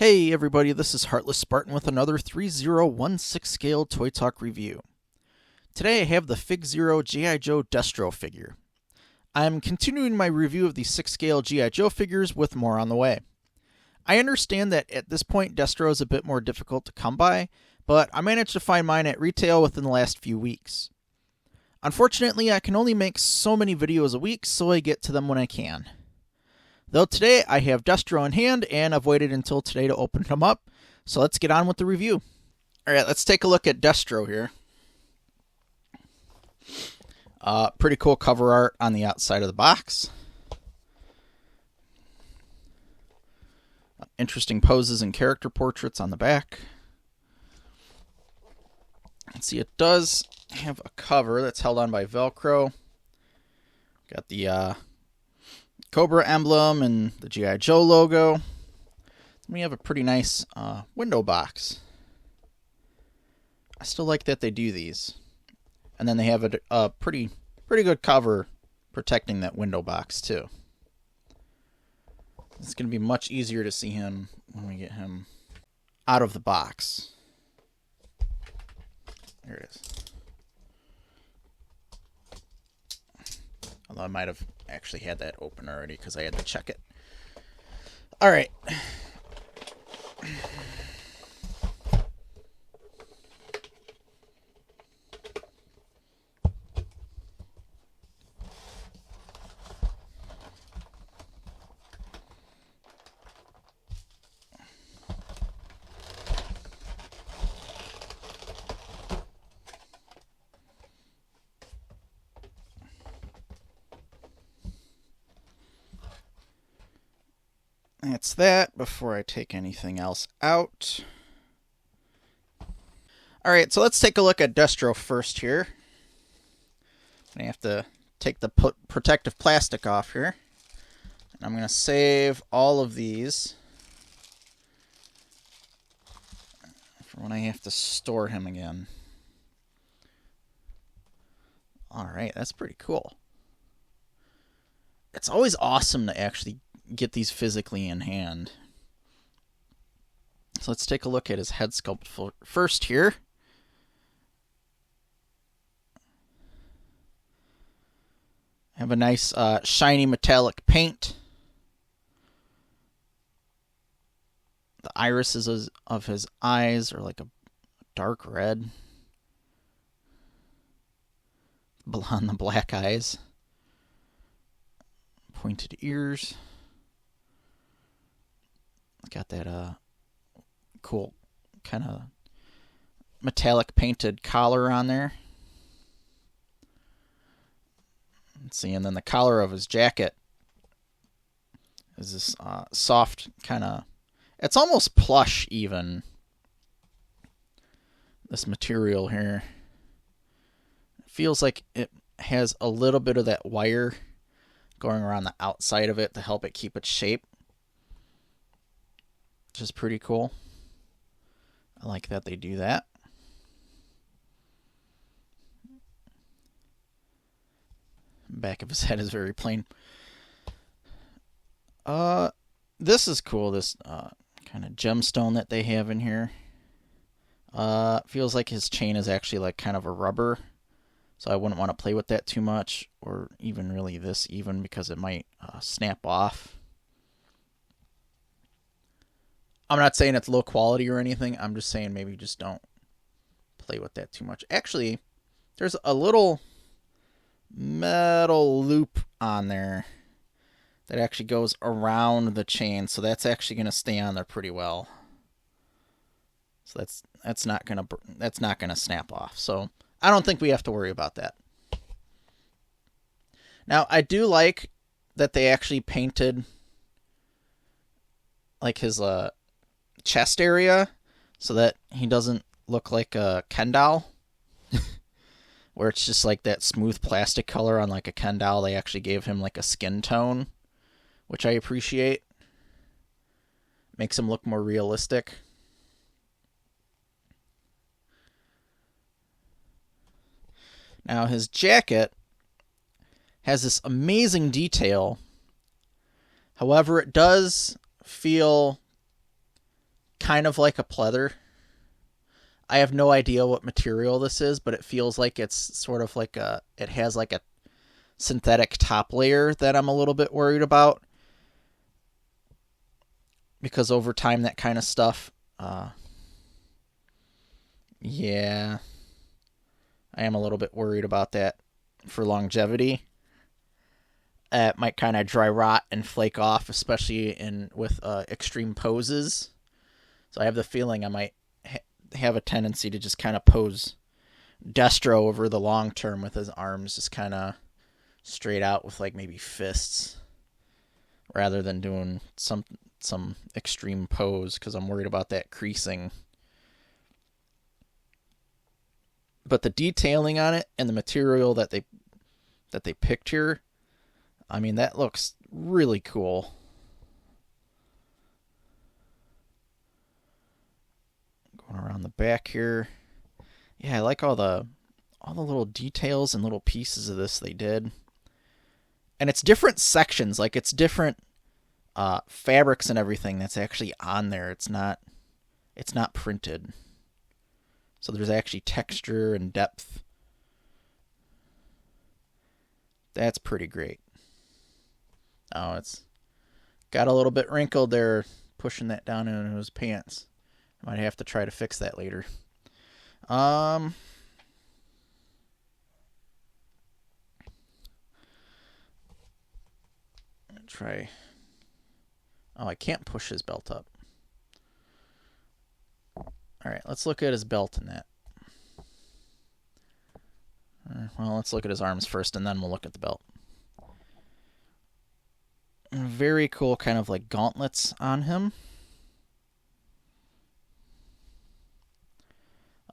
Hey everybody, this is Heartless Spartan with another 3016 scale Toy Talk review. Today I have the FigZero G.I. Joe Destro Figure. I'm continuing my review of the 6 scale G.I. Joe figures with more on the way. I understand that at this point Destro is a bit more difficult to come by, but I managed to find mine at retail within the last few weeks. Unfortunately, I can only make so many videos a week, so I get to them when I can. Though today I have Destro in hand, and I've waited until today to open him up, so let's get on with the review. Alright, let's take a look at Destro here. Pretty cool cover art on the outside of the box. Interesting poses and character portraits on the back. Let's see, it does have a cover that's held on by Velcro. Got the Cobra emblem and the G.I. Joe logo. We have a pretty nice window box. I still like that they do these. And then they have a pretty good cover protecting that window box too. It's going to be much easier to see him when we get him out of the box. There it is. Although I might have actually had that open already because I had to check it. Alright. That's that before I take anything else out. Alright, so let's take a look at Destro first here. I have to take the protective plastic off here. And I'm going to save all of these for when I have to store him again. Alright, that's pretty cool. It's always awesome to actually get these physically in hand. So let's take a look at his head sculpt first here. Have a nice shiny metallic paint. The irises of his eyes are like a dark red. On the black eyes. Pointed ears. Got that cool kind of metallic painted collar on there. Let's see, and then the collar of his jacket is this soft kind of, it's almost plush even, this material here. It feels like it has a little bit of that wire going around the outside of it to help it keep its shape. Which is pretty cool. I like that they do that. Back of his head is very plain. This is cool, this kind of gemstone that they have in here. Feels like his chain is actually like kind of a rubber. So I wouldn't want to play with that too much, or even really this even, because it might snap off. I'm not saying it's low quality or anything. I'm just saying maybe just don't play with that too much. Actually, there's a little metal loop on there that actually goes around the chain, so that's actually going to stay on there pretty well. So that's not going to snap off. So I don't think we have to worry about that. Now, I do like that they actually painted like his chest area so that he doesn't look like a Ken doll where it's just like that smooth plastic color on like a Ken doll. They actually gave him like a skin tone, which I appreciate. Makes him look more realistic. Now his jacket has this amazing detail. However, it does feel kind of like a pleather. I have no idea what material this is, but it feels like it's sort of like it has like a synthetic top layer that I'm a little bit worried about. Because over time, that kind of stuff, yeah, I am a little bit worried about that for longevity. It might kind of dry rot and flake off, especially with extreme poses. So I have the feeling I might have a tendency to just kind of pose Destro over the long term with his arms just kind of straight out with like maybe fists, rather than doing some extreme pose, because I'm worried about that creasing. But the detailing on it and the material that they picked here, I mean, that looks really cool. Going around the back here. Yeah, I like all the little details and little pieces of this they did. And it's different sections, like it's different fabrics and everything that's actually on there. It's not printed. So there's actually texture and depth. That's pretty great. Oh, it's got a little bit wrinkled there, pushing that down into his pants. I might have to try to fix that later. Try. Oh, I can't push his belt up. Alright, let's look at his belt and that. Well, let's look at his arms first, and then we'll look at the belt. Very cool kind of like gauntlets on him.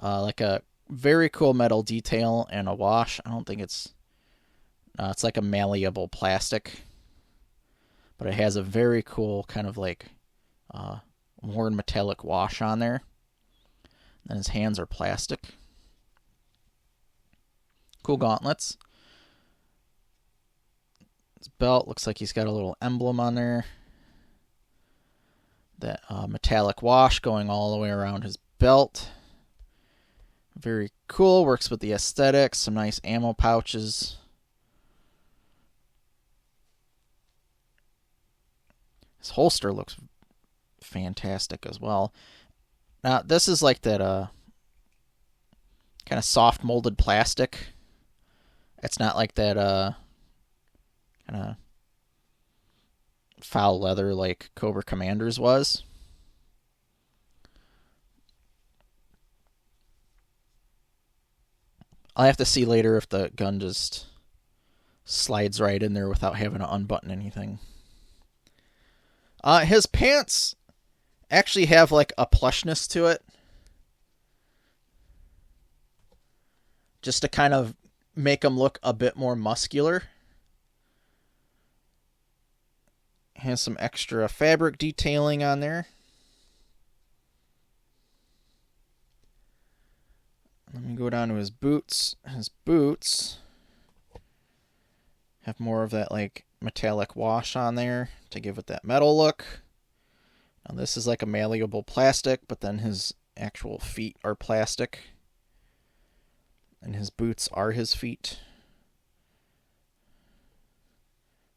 Like a very cool metal detail and a wash. I don't think it's like a malleable plastic. But it has a very cool kind of like worn metallic wash on there. And his hands are plastic. Cool gauntlets. His belt looks like he's got a little emblem on there. That metallic wash going all the way around his belt. Very cool. Works with the aesthetics. Some nice ammo pouches. His holster looks fantastic as well. Now, this is like that kind of soft molded plastic. It's not like that kind of foul leather like Cobra Commander's was. I'll have to see later if the gun just slides right in there without having to unbutton anything. His pants actually have like a plushness to it. Just to kind of make him look a bit more muscular. Has some extra fabric detailing on there. Let me go down to his boots. His boots have more of that like metallic wash on there to give it that metal look. Now this is like a malleable plastic, but then his actual feet are plastic. And his boots are his feet.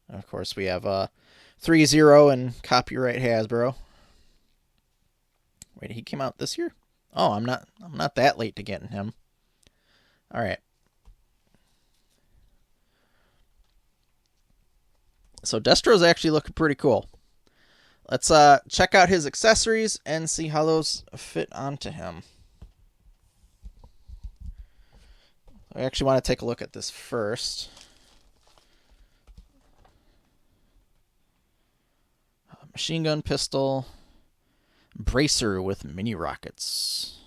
And of course we have threezero and copyright Hasbro. Wait, he came out this year? Oh, I'm not that late to getting him. All right. So Destro's actually looking pretty cool. Let's check out his accessories and see how those fit onto him. I actually want to take a look at this first. Machine gun pistol. Bracer with mini rockets.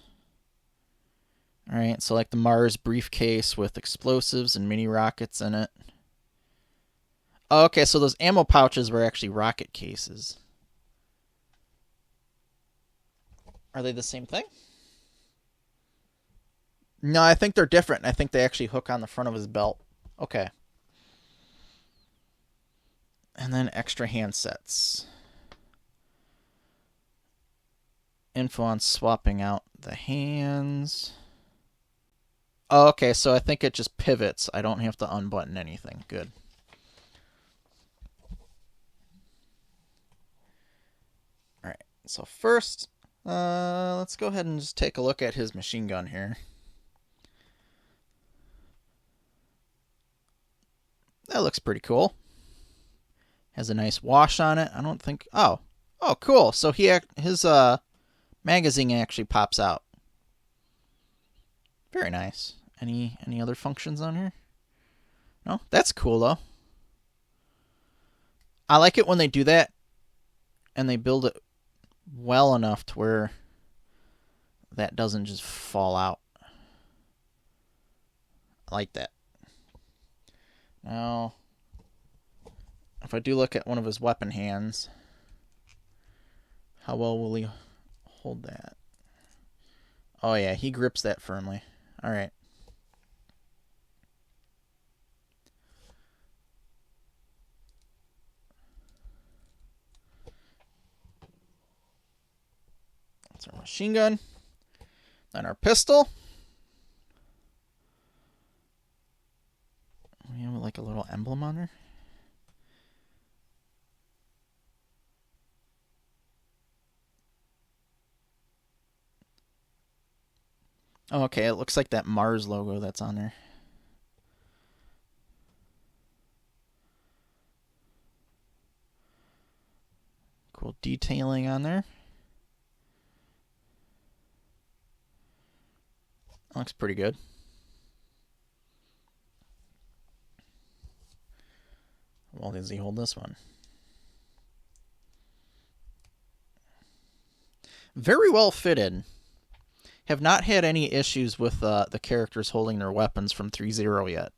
Alright, so like the Mars briefcase with explosives and mini rockets in it. Oh, okay, so those ammo pouches were actually rocket cases. Are they the same thing? No, I think they're different. I think they actually hook on the front of his belt. Okay. And then extra handsets. info on swapping out the hands. Oh, okay, so I think it just pivots. I don't have to unbutton anything. Good. Alright, so first, let's go ahead and just take a look at his machine gun here. That looks pretty cool. Has a nice wash on it. I don't think... Oh, cool. So his magazine actually pops out. Very nice. Any other functions on here? No? That's cool, though. I like it when they do that and they build it well enough to where that doesn't just fall out. I like that. Now, if I do look at one of his weapon hands, how well will he hold that? Oh yeah, he grips that firmly. Alright. That's our machine gun. Then our pistol. We have like a little emblem on there. Oh, okay, it looks like that Mars logo that's on there. Cool detailing on there. That looks pretty good. Well, does he hold this one? Very well fitted. Have not had any issues with the characters holding their weapons from threezero yet.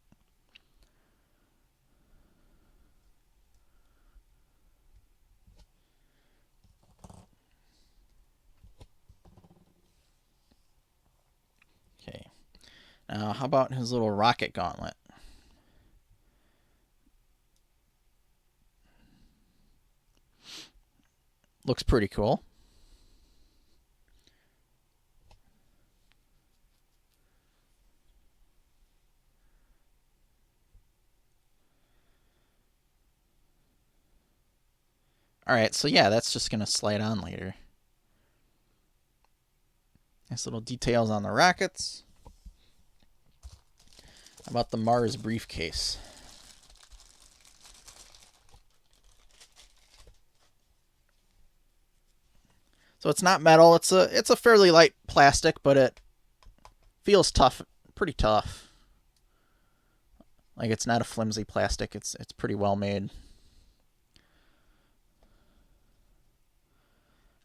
Okay. Now, how about his little rocket gauntlet? Looks pretty cool. Alright, so yeah, that's just going to slide on later. Nice little details on the rockets. How about the Mars briefcase? So it's not metal, it's a fairly light plastic, but it feels tough, pretty tough. Like it's not a flimsy plastic, it's pretty well made.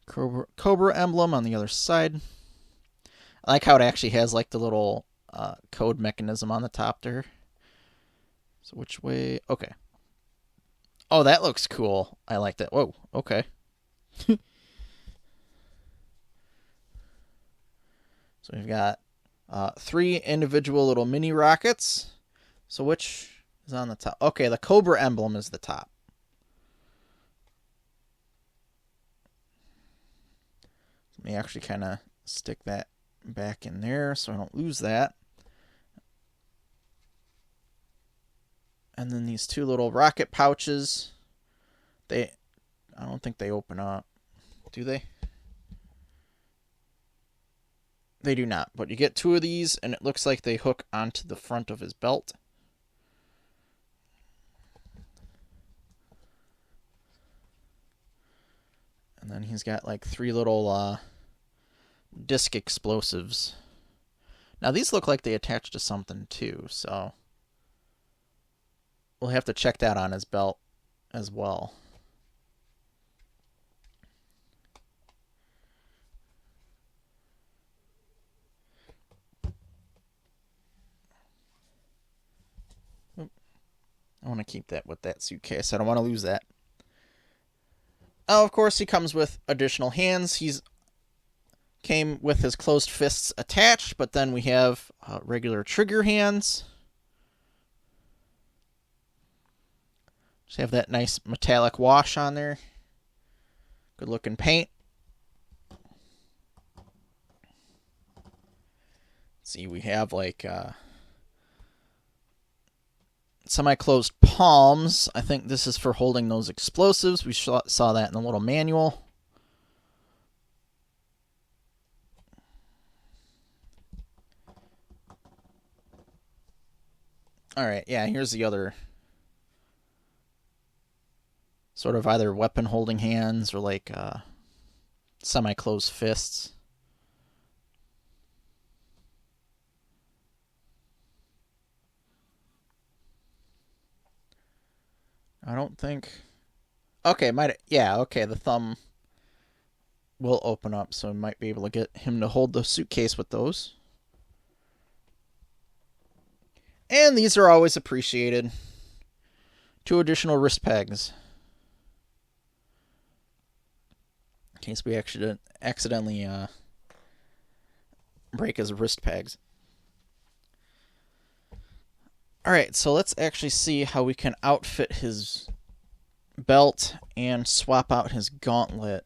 Cobra emblem on the other side. I like how it actually has like the little code mechanism on the top there. So which way? Okay. Oh, that looks cool. I like that. Whoa, okay. So we've got 3 individual little mini rockets. So which is on the top? Okay, the Cobra emblem is the top. Let me actually kind of stick that back in there so I don't lose that. And then these 2 little rocket pouches. I don't think they open up. Do they? They do not, but you get 2 of these, and it looks like they hook onto the front of his belt. And then he's got like 3 little disc explosives. Now these look like they attach to something too, so we'll have to check that on his belt as well. I want to keep that with that suitcase. I don't want to lose that. Oh, of course, he comes with additional hands. Came with his closed fists attached, but then we have regular trigger hands. Just have that nice metallic wash on there. Good looking paint. see, we have like semi-closed palms. I think this is for holding those explosives. We saw that in the little manual. All right, yeah, here's the other sort of either weapon holding hands or like semi-closed fists. I don't think... Okay, okay, the thumb will open up, so I might be able to get him to hold the suitcase with those. And these are always appreciated. 2 additional wrist pegs. In case we actually accidentally break his wrist pegs. Alright, so let's actually see how we can outfit his belt and swap out his gauntlet.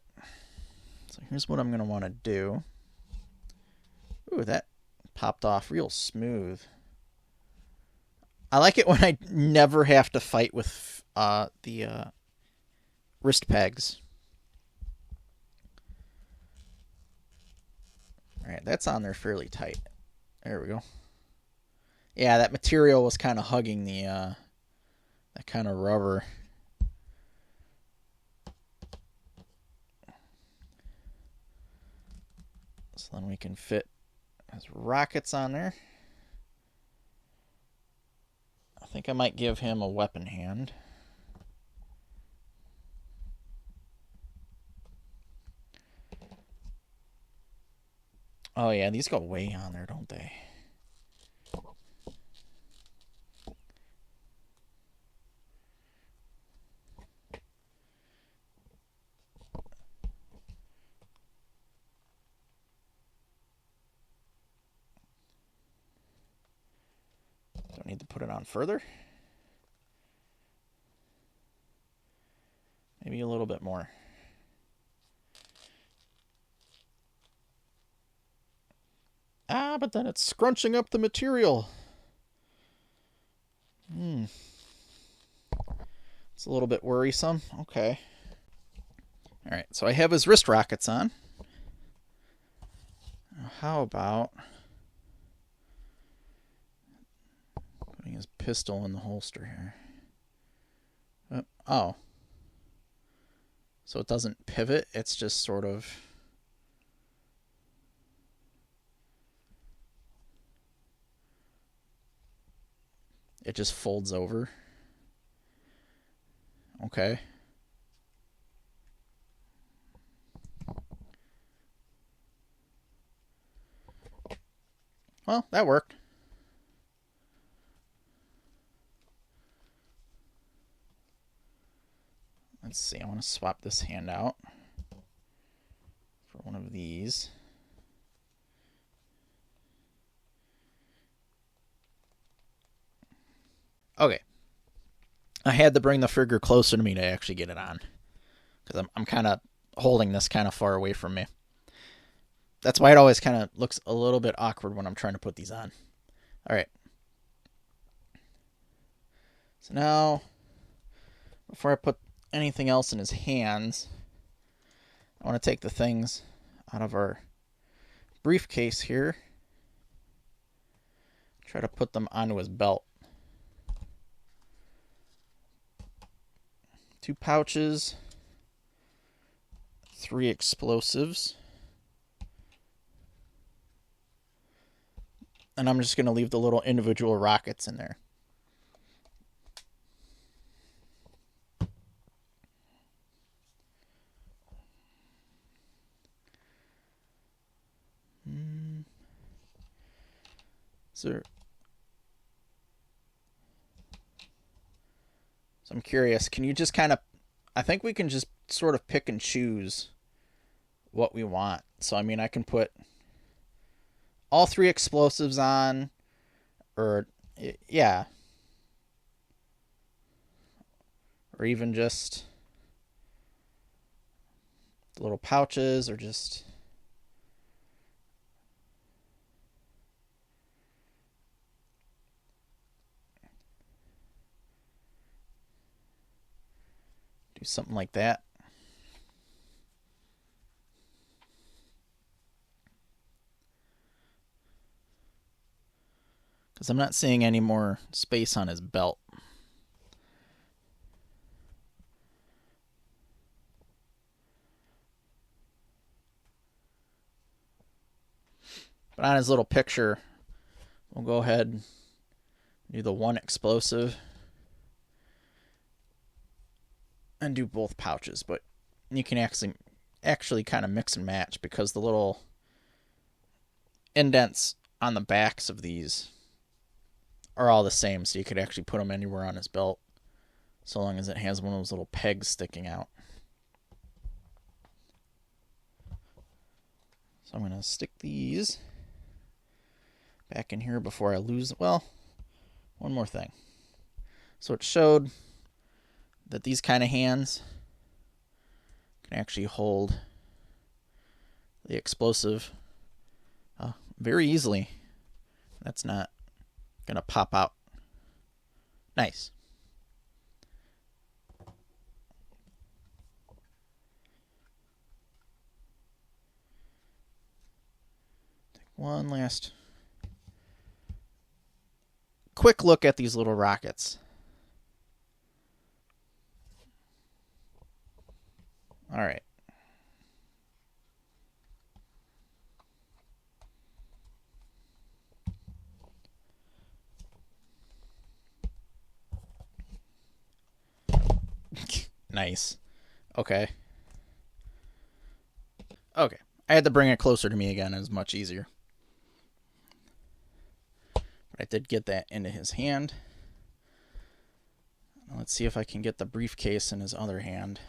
So here's what I'm going to want to do. Ooh, that popped off real smooth. I like it when I never have to fight with the wrist pegs. Alright, that's on there fairly tight. There we go. Yeah, that material was kind of hugging the that kind of rubber. So then we can fit his rockets on there. I think I might give him a weapon hand. Oh yeah, these go way on there, don't they? Don't need to put it on further. Maybe a little bit more. Ah, but then it's scrunching up the material. It's a little bit worrisome. Okay. Alright, so I have his wrist rockets on. How about putting his pistol in the holster here? Oh. So it doesn't pivot, it's just sort of... It just folds over. Okay. Well, that worked. Let's see, I want to swap this hand out for one of these. Okay. I had to bring the figure closer to me to actually get it on, because I'm kind of holding this kind of far away from me. That's why it always kind of looks a little bit awkward when I'm trying to put these on. Alright. So now, before I put anything else in his hands, I want to take the things out of our briefcase here. Try to put them onto his belt. 2 pouches, 3 explosives, and I'm just going to leave the little individual rockets in there. So I'm curious, can you just kind of... I think we can just sort of pick and choose what we want. So, I mean, I can put all 3 explosives on, or, yeah. Or even just the little pouches, or just... Do something like that. Because I'm not seeing any more space on his belt. But on his little picture, we'll go ahead and do the one explosive and do both pouches. But you can actually kind of mix and match because the little indents on the backs of these are all the same, so you could actually put them anywhere on his belt so long as it has one of those little pegs sticking out. So I'm going to stick these back in here before I lose. Well, one more thing. So it showed that these kind of hands can actually hold the explosive very easily. That's not going to pop out. Nice. Take one last quick look at these little rockets. All right. Nice. Okay. Okay. I had to bring it closer to me again. It was much easier. But I did get that into his hand. Let's see if I can get the briefcase in his other hand.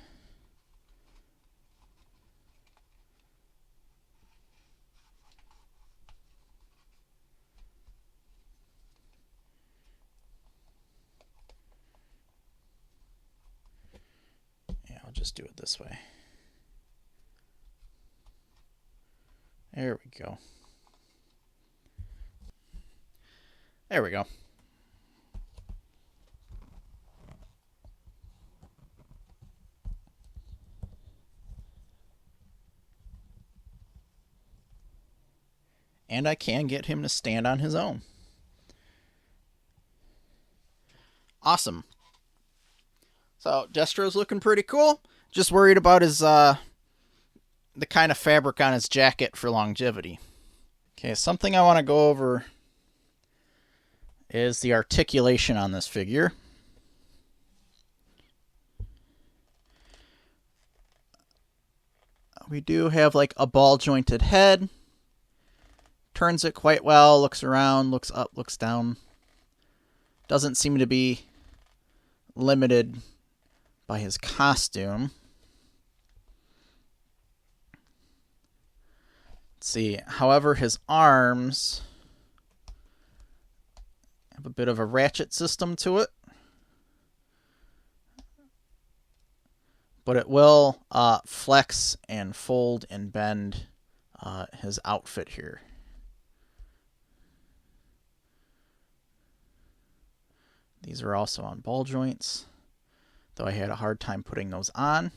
I'll just do it this way. There we go. There we go. And I can get him to stand on his own. Awesome. So Destro's looking pretty cool. Just worried about his the kind of fabric on his jacket for longevity. Okay, something I want to go over is the articulation on this figure. We do have like a ball jointed head. Turns it quite well, looks around, looks up, looks down. Doesn't seem to be limited by his costume. Let's see. However, his arms have a bit of a ratchet system to it. But it will flex and fold and bend his outfit here. These are also on ball joints, though I had a hard time putting those on.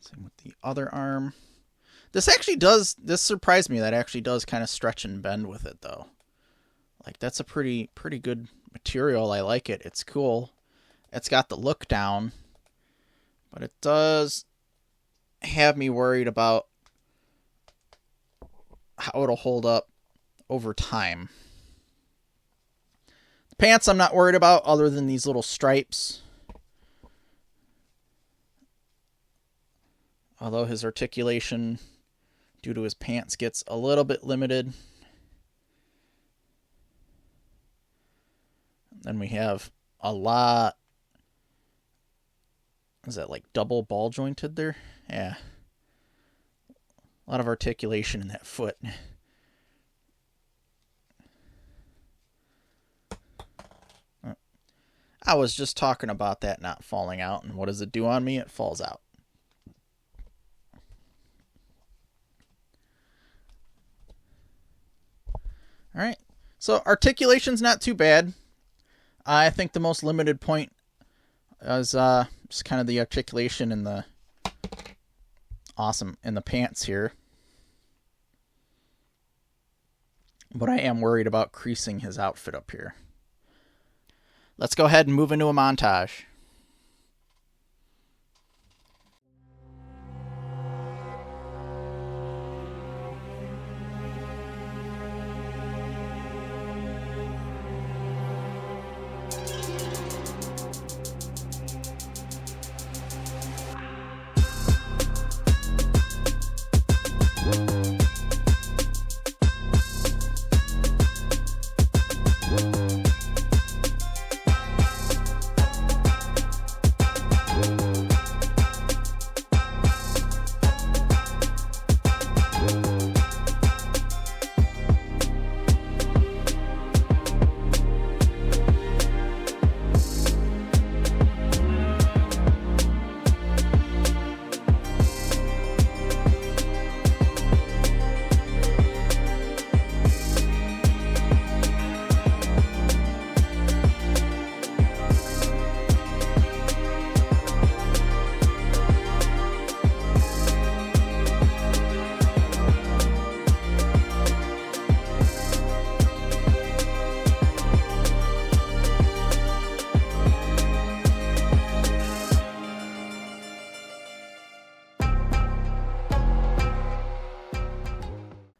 Same with the other arm. This surprised me. That actually does kind of stretch and bend with it, though. Like, that's a pretty good material. I like it. It's cool. It's got the look down, but it does have me worried about how it'll hold up over time. The pants I'm not worried about, other than these little stripes. Although his articulation, due to his pants, gets a little bit limited. Then we have a lot. Is that like double ball jointed there? Yeah. A lot of articulation in that foot. I was just talking about that not falling out, and what does it do on me? It falls out. All right. So articulation's not too bad. I think the most limited point is just kind of the articulation and the in the pants here. But I am worried about creasing his outfit up here. Let's go ahead and move into a montage.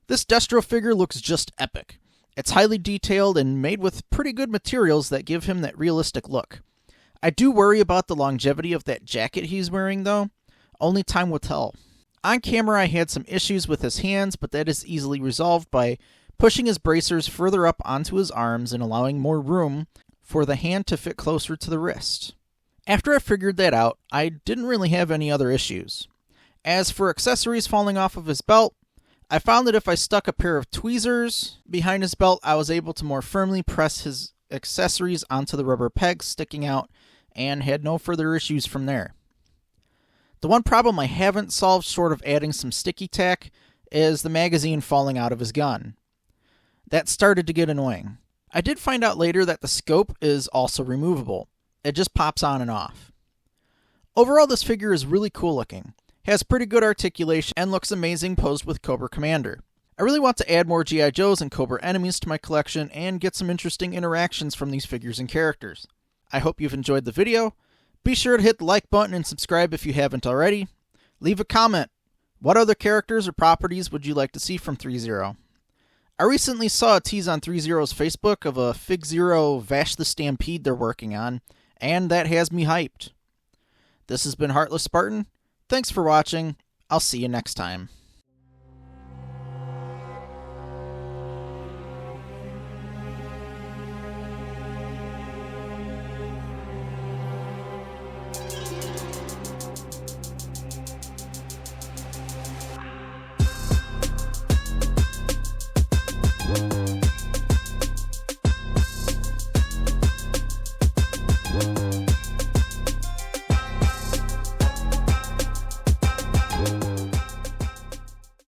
This Destro figure looks just epic. It's highly detailed and made with pretty good materials that give him that realistic look. I do worry about the longevity of that jacket he's wearing though. Only time will tell. On camera I had some issues with his hands, but that is easily resolved by pushing his bracers further up onto his arms and allowing more room for the hand to fit closer to the wrist. After I figured that out, I didn't really have any other issues. As for accessories falling off of his belt, I found that if I stuck a pair of tweezers behind his belt, I was able to more firmly press his accessories onto the rubber pegs sticking out and had no further issues from there. The one problem I haven't solved short of adding some sticky tack is the magazine falling out of his gun. That started to get annoying. I did find out later that the scope is also removable. It just pops on and off. Overall, this figure is really cool looking. Has pretty good articulation and looks amazing posed with Cobra Commander. I really want to add more G.I. Joes and Cobra enemies to my collection and get some interesting interactions from these figures and characters. I hope you've enjoyed the video. Be sure to hit the like button and subscribe if you haven't already. Leave a comment. What other characters or properties would you like to see from threezero? I recently saw a tease on threezero's Facebook of a FigZero Vash the Stampede they're working on, and that has me hyped. This has been Heartless Spartan. Thanks for watching. I'll see you next time.